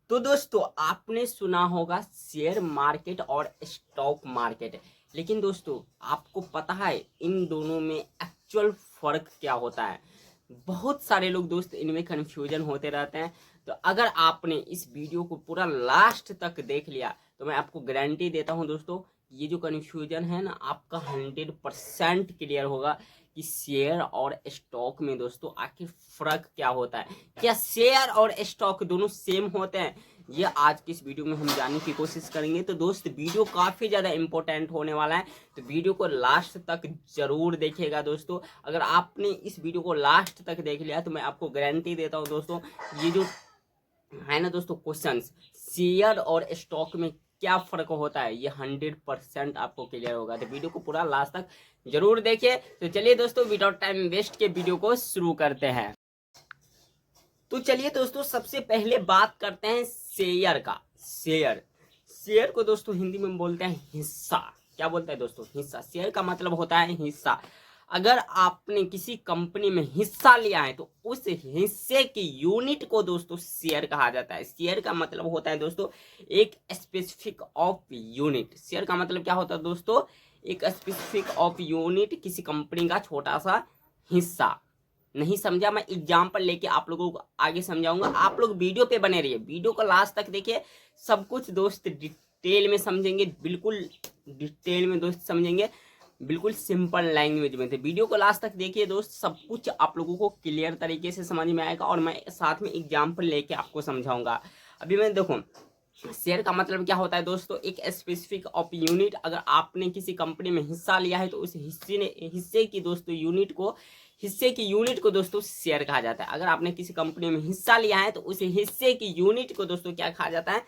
तो दोस्तों आपने सुना होगा शेयर मार्केट और स्टॉक मार्केट। लेकिन दोस्तों आपको पता है इन दोनों में एक्चुअल फर्क क्या होता है। बहुत सारे लोग दोस्त इनमें कंफ्यूजन होते रहते हैं। तो अगर आपने इस वीडियो को पूरा लास्ट तक देख लिया तो मैं आपको गारंटी देता हूं दोस्तों, ये जो कंफ्यूजन है ना आपका 100% क्लियर होगा कि शेयर और स्टॉक में दोस्तों आखिर फर्क क्या होता है। क्या शेयर और स्टॉक दोनों सेम होते हैं, ये आज की इस वीडियो में हम जानने की कोशिश करेंगे। तो दोस्त वीडियो काफ़ी ज़्यादा इंपॉर्टेंट होने वाला है, तो वीडियो को लास्ट तक जरूर देखिएगा दोस्तों। अगर आपने इस वीडियो को लास्ट तक देख लिया तो मैं आपको गारंटी देता हूँ दोस्तों, ये जो है ना दोस्तों क्वेश्चंस शेयर और स्टॉक में क्या फर्क होता है ये 100% आपको क्लियर होगा। तो वीडियो को पूरा लास्ट तक जरूर देखिए। तो चलिए दोस्तों विदाउट टाइम वेस्ट के वीडियो को शुरू करते हैं। तो चलिए दोस्तों सबसे पहले बात करते हैं शेयर का। शेयर शेयर को दोस्तों हिंदी में बोलते हैं हिस्सा। क्या बोलते हैं दोस्तों? हिस्सा। शेयर का मतलब होता है हिस्सा। अगर आपने किसी कंपनी में हिस्सा लिया है तो उस हिस्से की यूनिट को दोस्तों शेयर कहा जाता है। शेयर का मतलब होता है दोस्तों एक स्पेसिफिक ऑफ यूनिट। शेयर का मतलब क्या होता है दोस्तों? एक स्पेसिफिक ऑफ यूनिट, किसी कंपनी का छोटा सा हिस्सा। नहीं समझा? मैं एग्जाम्पल लेके आप लोगों को आगे समझाऊंगा। आप लोग वीडियो पे बने रहिए, वीडियो को लास्ट तक देखिए। सब कुछ दोस्त डिटेल में समझेंगे, बिल्कुल डिटेल में दोस्त समझेंगे, बिल्कुल सिंपल लैंग्वेज में। थे वीडियो को लास्ट तक देखिए दोस्त, सब कुछ आप लोगों को क्लियर तरीके से समझ में आएगा और मैं साथ में एग्जाम्पल लेके आपको समझाऊंगा। अभी मैं देखो शेयर का मतलब क्या होता है दोस्तों? एक स्पेसिफिक ऑफ यूनिट। अगर आपने किसी कंपनी में हिस्सा लिया है तो उस हिस्से की दोस्तों यूनिट को, हिस्से की यूनिट को दोस्तों शेयर कहा जाता है। अगर आपने किसी कंपनी में हिस्सा लिया है तो उस हिस्से की यूनिट को दोस्तों क्या कहा जाता है?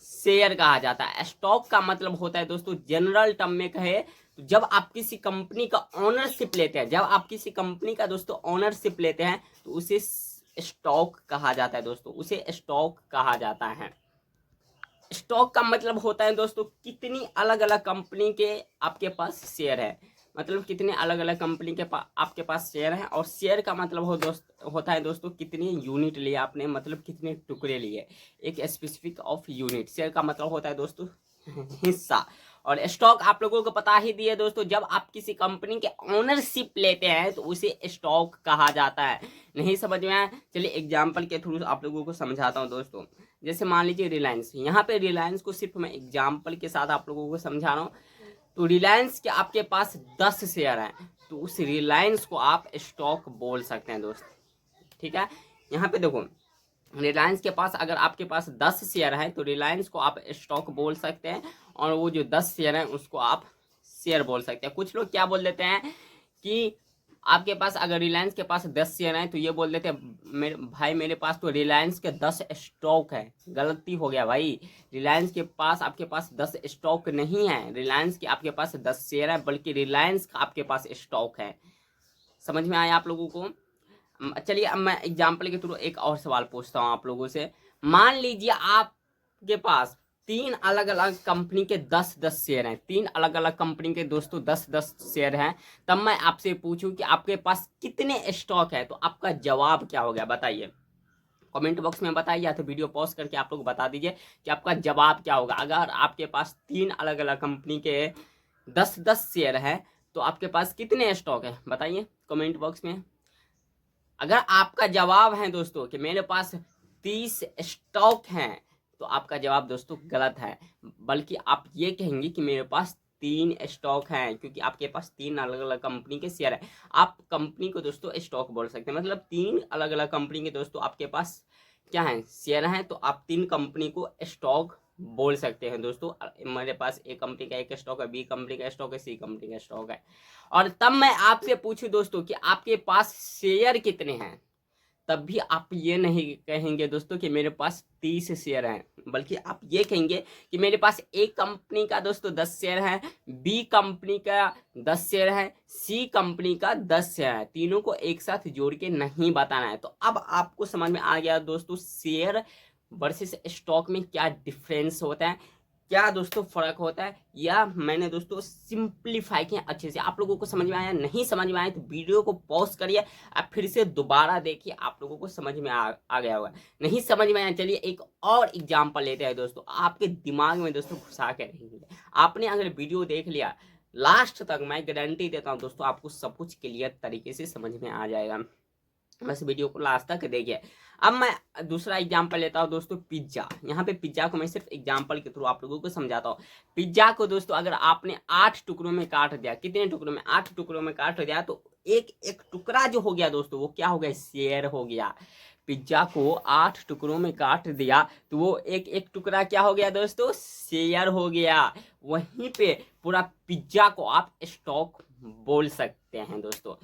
शेयर कहा जाता है। स्टॉक का मतलब होता है दोस्तों, जनरल टर्म में कहे तो जब आप किसी कंपनी का ओनरशिप लेते हैं, जब आप किसी कंपनी का दोस्तों ओनरशिप लेते हैं तो उसे स्टॉक कहा जाता है दोस्तों, उसे स्टॉक कहा जाता है। स्टॉक का मतलब होता है दोस्तों कितनी अलग अलग कंपनी के आपके पास शेयर है, मतलब कितने अलग अलग कंपनी के आपके पास शेयर है। और शेयर का मतलब होता है दोस्तों कितनी यूनिट लिए आपने, मतलब कितने टुकड़े लिए। एक स्पेसिफिक ऑफ यूनिट। शेयर का मतलब होता है दोस्तों हिस्सा। और स्टॉक आप लोगों को पता ही दिए दोस्तों, जब आप किसी कंपनी के ओनरशिप लेते हैं तो उसे स्टॉक कहा जाता है। नहीं समझ में आया? चलिए एग्जाम्पल के थ्रू आप लोगों को समझाता हूँ दोस्तों। जैसे मान लीजिए रिलायंस, यहाँ पे रिलायंस को सिर्फ मैं एग्जाम्पल के साथ आप लोगों को समझा रहा हूँ। तो रिलायंस के आपके पास 10 शेयर हैं तो उस रिलायंस को आप स्टॉक बोल सकते हैं दोस्त। ठीक है, यहाँ पे देखो रिलायंस के पास अगर आपके पास 10 शेयर है तो रिलायंस को आप स्टॉक बोल सकते हैं, और वो जो 10 शेयर हैं उसको आप शेयर बोल सकते हैं। कुछ लोग क्या बोल देते हैं कि आपके पास अगर रिलायंस के पास 10 शेयर हैं तो ये बोल देते हैं मेरे भाई मेरे पास तो रिलायंस के 10 स्टॉक है। गलती हो गया भाई, रिलायंस के पास आपके पास 10 स्टॉक नहीं है, रिलायंस के आपके पास 10 शेयर है, बल्कि रिलायंस का आपके पास स्टॉक है। समझ में आया आप लोगों को? चलिए अब मैं एग्जाम्पल के थ्रू एक और सवाल पूछता हूँ आप लोगों से। मान लीजिए आपके पास तीन अलग अलग कंपनी के 10-10 शेयर हैं, तीन अलग अलग कंपनी के दोस्तों 10-10 शेयर हैं। तब मैं आपसे पूछूं कि आपके पास कितने स्टॉक है, तो आपका जवाब क्या होगा बताइए। कमेंट बॉक्स में बताइए या तो वीडियो पॉज करके आप लोग बता दीजिए कि आपका जवाब क्या होगा। अगर आपके पास तीन अलग अलग कंपनी के 10-10 शेयर है तो आपके पास कितने स्टॉक है बताइए कमेंट बॉक्स में। अगर आपका जवाब है दोस्तों कि मेरे पास 30 स्टॉक हैं तो आपका जवाब दोस्तों गलत है, बल्कि आप ये कहेंगे कि मेरे पास 3 स्टॉक हैं, क्योंकि आपके पास तीन अलग अलग कंपनी के शेयर है। आप कंपनी को दोस्तों स्टॉक बोल सकते हैं, मतलब तीन अलग अलग कंपनी के दोस्तों आपके पास क्या है, शेयर हैं, तो आप तीन कंपनी को स्टॉक बोल सकते हैं दोस्तों। मेरे पास ए कंपनी का एक स्टॉक है, बी कंपनी का स्टॉक है, सी कंपनी का स्टॉक है। और तब मैं आपसे पूछूं दोस्तों कि आपके पास शेयर कितने हैं, तब भी आप ये नहीं कहेंगे दोस्तों कि मेरे पास 30 शेयर हैं, बल्कि आप ये कहेंगे कि मेरे पास ए कंपनी का दोस्तों 10 शेयर है, बी कंपनी का 10 शेयर है, सी कंपनी का 10 शेयर है। तीनों को एक साथ जोड़ के नहीं बताना है। तो अब आपको समझ में आ गया दोस्तों शेयर वर्सेस स्टॉक में क्या डिफरेंस होता है। क्या दोस्तों फर्क होता है, या मैंने दोस्तों सिंप्लीफाई किया अच्छे से। आप लोगों को समझ में आया, नहीं समझ में आया तो वीडियो को पॉज करिए, आप फिर से दोबारा देखिए, आप लोगों को समझ में आ गया होगा। नहीं समझ में आया, चलिए एक और एग्जांपल लेते हैं दोस्तों, आपके दिमाग में दोस्तों घुसा के रहेंगे। आपने अगर वीडियो देख लिया लास्ट तक, मैं गारंटी देता हूँ दोस्तों आपको सब कुछ क्लियर तरीके से समझ में आ जाएगा। बस वीडियो को लास्ट तक देखिए। अब मैं दूसरा एग्जांपल लेता हूँ दोस्तों, पिज्जा। यहाँ पे पिज्जा को मैं सिर्फ एग्जांपल के थ्रू आप लोगों को समझाता हूँ। पिज्जा को दोस्तों अगर आपने 8 टुकड़ों में काट दिया, कितने टुकड़ों में, 8 टुकड़ों में काट दिया, तो एक एक टुकड़ा जो हो गया दोस्तों वो क्या हो गया, शेयर हो गया। पिज्जा को 8 टुकड़ों में काट दिया तो वो एक एक टुकड़ा क्या हो गया दोस्तों, शेयर हो गया। वहीं पे पूरा पिज्जा को आप स्टॉक बोल सकते हैं दोस्तों।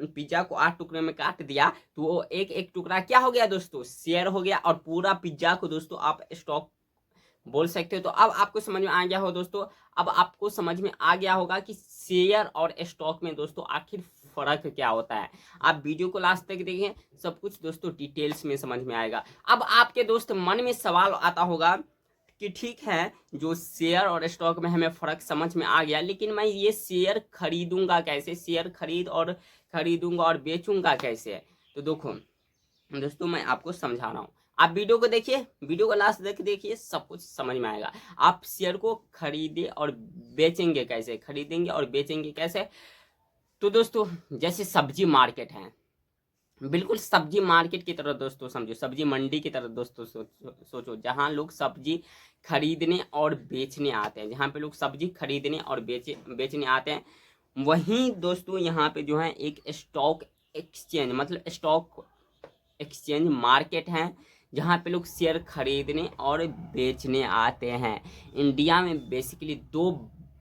पिज्जा को 8 टुकड़े में काट दिया तो वो एक एक टुकड़ा क्या हो गया दोस्तों, शेयर हो गया, और पूरा पिज्जा को दोस्तों आप स्टॉक बोल सकते हो। तो अब आपको समझ में आ गया हो दोस्तों, अब आपको समझ में आ गया होगा कि शेयर और स्टॉक में दोस्तों आखिर फर्क क्या होता है। आप वीडियो को लास्ट तक देखें, सब कुछ दोस्तों डिटेल्स में समझ में आएगा। अब आपके दोस्त मन में सवाल आता होगा कि ठीक है, जो शेयर और स्टॉक में हमें फ़र्क समझ में आ गया, लेकिन मैं ये शेयर खरीदूंगा कैसे, शेयर खरीदूंगा और बेचूंगा कैसे। तो देखो दोस्तों मैं आपको समझा रहा हूँ, आप वीडियो को देखिए, वीडियो को लास्ट तक देखिए, सब कुछ समझ में आएगा। आप शेयर को खरीदे और बेचेंगे कैसे, खरीदेंगे और बेचेंगे कैसे। तो दोस्तों जैसे सब्जी मार्केट है, बिल्कुल सब्जी मार्केट की तरह दोस्तों समझो, सब्जी मंडी की तरह दोस्तों सोचो, जहां लोग सब्जी खरीदने और बेचने आते हैं, जहां पे लोग सब्जी खरीदने और बेचने आते हैं, वहीं दोस्तों यहाँ पे जो है एक स्टॉक एक्सचेंज, मतलब स्टॉक एक्सचेंज मार्केट है, जहाँ पे लोग शेयर खरीदने और बेचने आते हैं। इंडिया में बेसिकली दो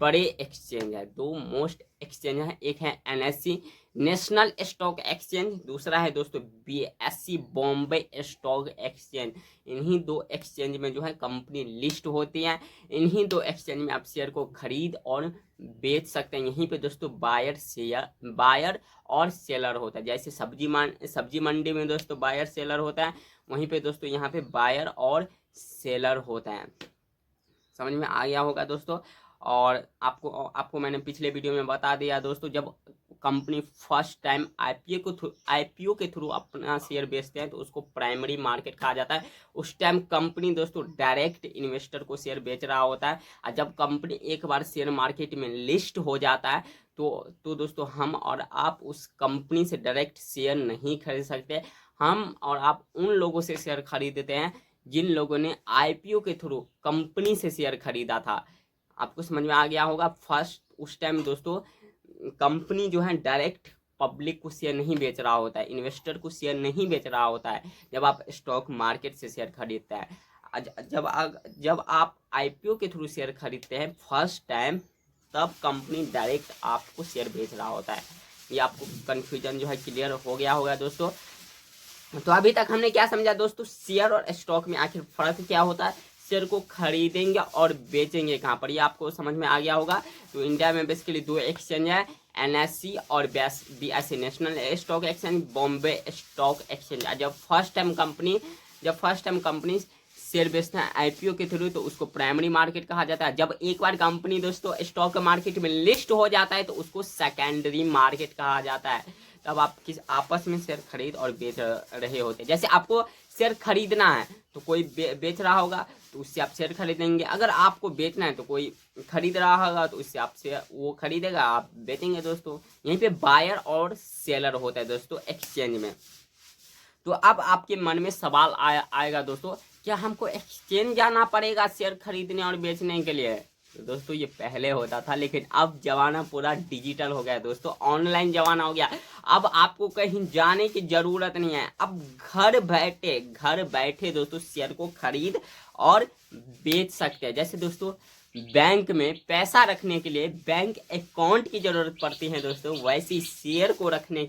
बड़े एक्सचेंज है, दो मोस्ट एक्सचेंज है, एक है एनएससी नेशनल स्टॉक एक्सचेंज, दूसरा है दोस्तों बीएससी बॉम्बे स्टॉक एक्सचेंज। इन्हीं दो एक्सचेंज में जो है कंपनी लिस्ट होती है, इन्हीं दो एक्सचेंज में आप शेयर को खरीद और बेच सकते हैं। यहीं पे दोस्तों बायर और सेलर होता है। जैसे सब्जी मंडी में दोस्तों बायर सेलर होता है, वहीं पे दोस्तों यहाँ पे बायर और सेलर होता है। समझ में आ गया होगा दोस्तों। और आपको मैंने पिछले वीडियो में बता दिया दोस्तों, जब कंपनी फर्स्ट टाइम आईपीओ के थ्रू अपना शेयर बेचते हैं तो उसको प्राइमरी मार्केट कहा जाता है। उस टाइम कंपनी दोस्तों डायरेक्ट इन्वेस्टर को शेयर बेच रहा होता है, और जब कंपनी एक बार शेयर मार्केट में लिस्ट हो जाता है तो दोस्तों हम और आप उस कंपनी से डायरेक्ट शेयर नहीं खरीद सकते। हम और आप उन लोगों से शेयर खरीदते हैं जिन लोगों ने आईपीओ के थ्रू कंपनी से शेयर खरीदा था। आपको समझ में आ गया होगा। फर्स्ट उस टाइम दोस्तों कंपनी जो है डायरेक्ट पब्लिक को शेयर नहीं बेच रहा होता है, इन्वेस्टर को शेयर नहीं बेच रहा होता है जब आप स्टॉक मार्केट से शेयर खरीदते हैं। जब आप आईपीओ के थ्रू शेयर खरीदते हैं फर्स्ट टाइम, तब कंपनी डायरेक्ट आपको शेयर बेच रहा होता है। ये आपको कन्फ्यूजन जो है क्लियर हो गया होगा दोस्तों। तो अभी तक हमने क्या समझा दोस्तों, शेयर और स्टॉक में आखिर फर्क क्या होता है, शेयर को खरीदेंगे और बेचेंगे कहाँ पर, ये आपको समझ में आ गया होगा। तो इंडिया में बेसिकली दो एक्सचेंज है, एनएससी और BSc national stock exchange, Bombay stock exchange. जब फर्स्ट टाइम कंपनी शेयर बेचते हैं आईपीओ के थ्रू तो उसको प्राइमरी मार्केट कहा जाता है। जब एक बार कंपनी दोस्तों स्टॉक मार्केट में लिस्ट हो जाता है तो उसको सेकेंडरी मार्केट कहा जाता है। तब आप किस आपस में शेयर खरीद और बेच रहे होते हैं। जैसे आपको शेयर खरीदना है तो कोई बेच रहा होगा तो उससे आप शेयर खरीदेंगे, अगर आपको बेचना है तो कोई खरीद रहा होगा तो उससे आपसे वो खरीदेगा, आप बेचेंगे दोस्तों। यहीं पे बायर और सेलर होता है दोस्तों एक्सचेंज में। तो अब आपके मन में सवाल आएगा दोस्तों, क्या हमको एक्सचेंज जाना पड़ेगा शेयर खरीदने और बेचने के लिए। तो दोस्तों ये पहले होता था, लेकिन अब जमाना पूरा डिजिटल हो गया दोस्तों, ऑनलाइन जमाना हो गया। अब आपको कहीं जाने की जरूरत नहीं है, अब घर बैठे दोस्तों शेयर को खरीद और बेच सकते हैं। जैसे दोस्तों बैंक में पैसा रखने के लिए बैंक अकाउंट की जरूरत पड़ती है दोस्तों, वैसे शेयर को रखने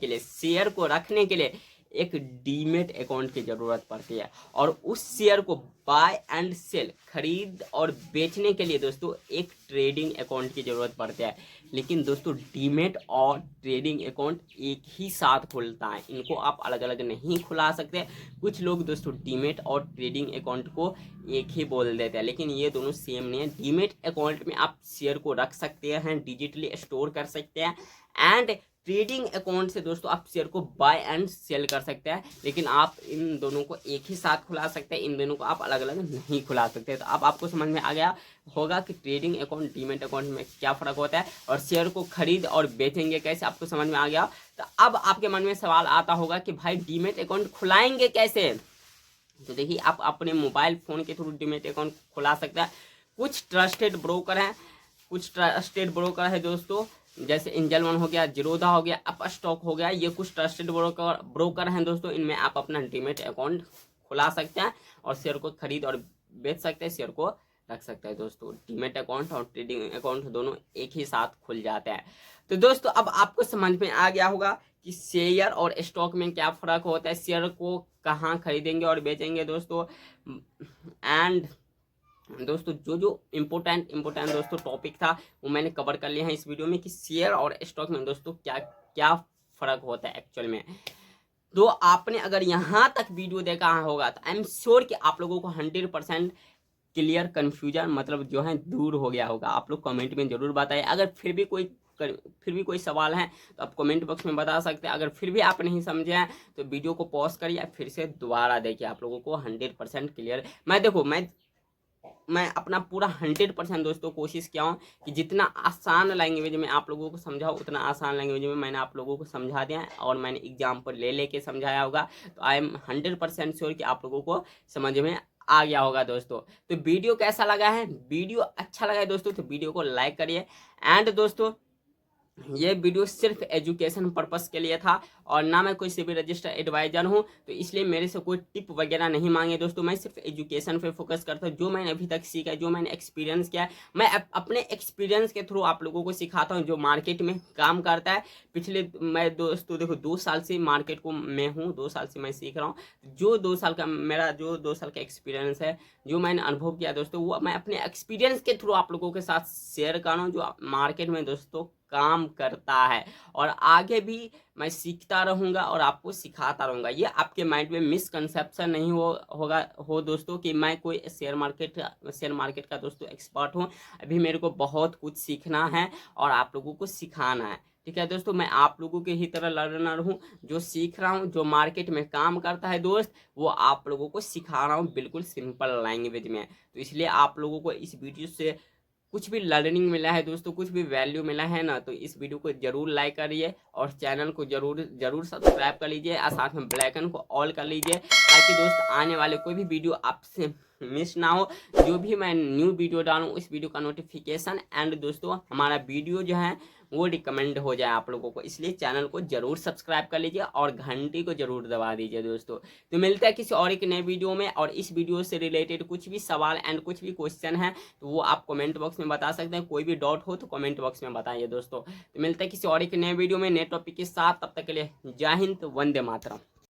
के लिए एक डीमेट अकाउंट की ज़रूरत पड़ती है और उस शेयर को बाय एंड सेल खरीद और बेचने के लिए दोस्तों एक ट्रेडिंग अकाउंट की ज़रूरत पड़ती है। लेकिन दोस्तों डीमेट और ट्रेडिंग अकाउंट एक ही साथ खुलता है, इनको आप अलग अलग नहीं खुला सकते। कुछ लोग दोस्तों डीमेट और ट्रेडिंग अकाउंट को एक ही बोल देते हैं, लेकिन ये दोनों सेम नहीं है। डीमेट अकाउंट में आप शेयर को रख सकते हैं, डिजिटली स्टोर कर सकते हैं, एंड ट्रेडिंग अकाउंट से दोस्तों आप शेयर को बाय एंड सेल कर सकते हैं। लेकिन आप इन दोनों को एक ही साथ खुला सकते हैं, इन दोनों को आप अलग अलग नहीं खुला सकते। तो अब आपको समझ में आ गया होगा कि ट्रेडिंग अकाउंट डीमेट अकाउंट में क्या फ़र्क होता है और शेयर को खरीद और बेचेंगे कैसे, आपको समझ में आ गया। तो अब आपके मन में सवाल आता होगा कि भाई डीमेट अकाउंट खुलाएंगे कैसे। तो देखिए आप अपने मोबाइल फ़ोन के थ्रू डीमेट अकाउंट खुला सकते हैं। कुछ ट्रस्टेड ब्रोकर है दोस्तों, जैसे एंजल वन हो गया, जीरोधा हो गया, अप स्टॉक हो गया, ये कुछ ट्रस्टेड ब्रोकर हैं दोस्तों। इनमें आप अपना डीमेट अकाउंट खुला सकते हैं और शेयर को खरीद और बेच सकते हैं, शेयर को रख सकते हैं दोस्तों। डीमेट अकाउंट और ट्रेडिंग अकाउंट दोनों एक ही साथ खुल जाते हैं। तो दोस्तों अब आपको समझ में आ गया होगा कि शेयर और स्टॉक में क्या फ़र्क होता है, शेयर को कहाँ खरीदेंगे और बेचेंगे दोस्तों। एंड दोस्तों जो इम्पोर्टेंट दोस्तों टॉपिक था वो मैंने कवर कर लिया है इस वीडियो में कि शेयर और स्टॉक में दोस्तों क्या क्या फ़र्क होता है एक्चुअल में। तो आपने अगर यहाँ तक वीडियो देखा होगा तो आई एम श्योर कि आप लोगों को 100% क्लियर कन्फ्यूजन मतलब जो है दूर हो गया होगा। आप लोग कमेंट में ज़रूर बताइए। अगर फिर भी कोई सवाल है तो आप कमेंट बॉक्स में बता सकते हैं। अगर फिर भी आप नहीं समझे हैं तो वीडियो को पॉज करिए, फिर से दोबारा देखिए, आप लोगों को 100% क्लियर। मैं अपना पूरा 100% दोस्तों कोशिश किया हूँ कि जितना आसान लैंग्वेज में आप लोगों को समझाऊँ उतना आसान लैंग्वेज में मैंने आप लोगों को समझा दिया है और मैंने एग्जाम्पल लेके समझाया होगा। तो आई एम 100% श्योर कि आप लोगों को समझ में आ गया होगा दोस्तों। तो वीडियो कैसा लगा है, वीडियो अच्छा लगा है दोस्तों तो वीडियो को लाइक करिए। एंड दोस्तों ये वीडियो सिर्फ एजुकेशन पर्पस के लिए था और ना मैं कोई सिविल रजिस्टर एडवाइजर हूँ, तो इसलिए मेरे से कोई टिप वगैरह नहीं मांगे दोस्तों। मैं सिर्फ एजुकेशन पे फोकस करता हूँ। जो मैंने अभी तक सीखा है, जो मैंने एक्सपीरियंस किया है, मैं अपने एक्सपीरियंस के थ्रू आप लोगों को सिखाता हूँ जो मार्केट में काम करता है। मैं दोस्तों देखो 2 साल से मार्केट को मैं हूँ, 2 साल से मैं सीख रहा हूँ। जो 2 साल का एक्सपीरियंस है, जो मैंने अनुभव किया दोस्तों, वो मैं अपने एक्सपीरियंस के थ्रू आप लोगों के साथ शेयर कर रहा हूँ जो मार्केट में दोस्तों काम करता है। और आगे भी मैं सीखता रहूँगा और आपको सिखाता रहूँगा। ये आपके माइंड में मिसकंसेप्शन नहीं हो दोस्तों कि मैं कोई शेयर मार्केट का दोस्तों एक्सपर्ट हूँ। अभी मेरे को बहुत कुछ सीखना है और आप लोगों को सिखाना है। ठीक है दोस्तों, मैं आप लोगों के ही तरह लर्नर हूँ, जो सीख रहा हूँ, जो मार्केट में काम करता है दोस्त, वो आप लोगों को सिखा रहा हूँ बिल्कुल सिंपल लैंग्वेज में। तो इसलिए आप लोगों को इस वीडियो से कुछ भी लर्निंग मिला है दोस्तों, कुछ भी वैल्यू मिला है ना, तो इस वीडियो को जरूर लाइक करिए और चैनल को जरूर सब्सक्राइब कर लीजिए और साथ में बेल आइकन को ऑल कर लीजिए ताकि दोस्त आने वाले कोई भी वीडियो आपसे मिस ना हो। जो भी मैं न्यू वीडियो डालूँ उस वीडियो का नोटिफिकेशन एंड दोस्तों हमारा वीडियो जो है वो रिकमेंड हो जाए आप लोगों को। इसलिए चैनल को जरूर सब्सक्राइब कर लीजिए और घंटी को जरूर दबा दीजिए दोस्तों। तो मिलता है किसी और एक नए वीडियो में, और इस वीडियो से रिलेटेड कुछ भी सवाल एंड कुछ भी क्वेश्चन है तो वो आप कमेंट बॉक्स में बता सकते हैं। कोई भी डाउट हो तो कमेंट बॉक्स में बताइए दोस्तों। तो मिलता है किसी और एक नए वीडियो में नए टॉपिक के साथ, तब तक के लिए जय हिंद, वंदे मातरम।